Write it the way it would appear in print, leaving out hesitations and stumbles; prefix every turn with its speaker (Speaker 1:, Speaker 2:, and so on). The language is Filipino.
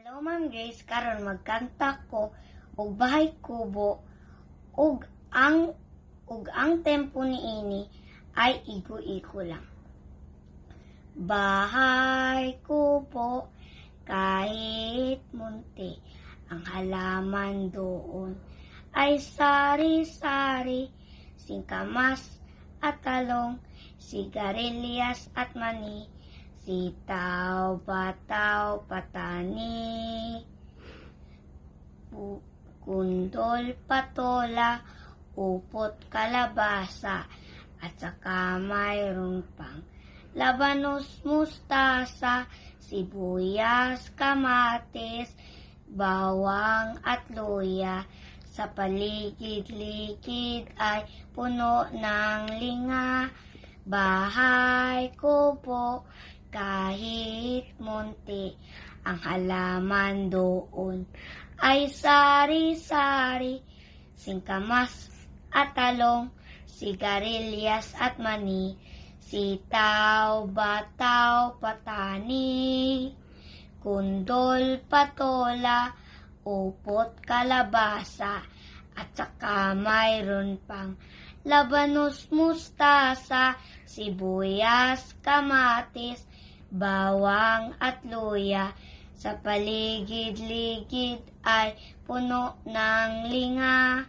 Speaker 1: Hello Ma'am Grace, karon magkanta ko og bahay kubo ug ang tempo niini ay igo-igo lang. Bahay kubo kahit munti, ang halaman doon ay sari-sari, singkamas at talong, sigarilyas at mani, sitaw, bataw, patani, kundol, patola, upot, kalabasa, at saka mayroon pang labanos, mustasa, sibuyas, kamatis, bawang at luya. Sa paligid-ligid ay puno ng linga, bahay kubo kahit munti, ang halaman doon ay sari-sari, singkamas at talong, sigarilyas at mani, sitaw, bataw, patani, kundol, patola, upot, kalabasa, at saka mayroon pang labanos, mustasa, sibuyas, kamatis, bawang at luya. Sa paligid-ligid ay puno ng linga,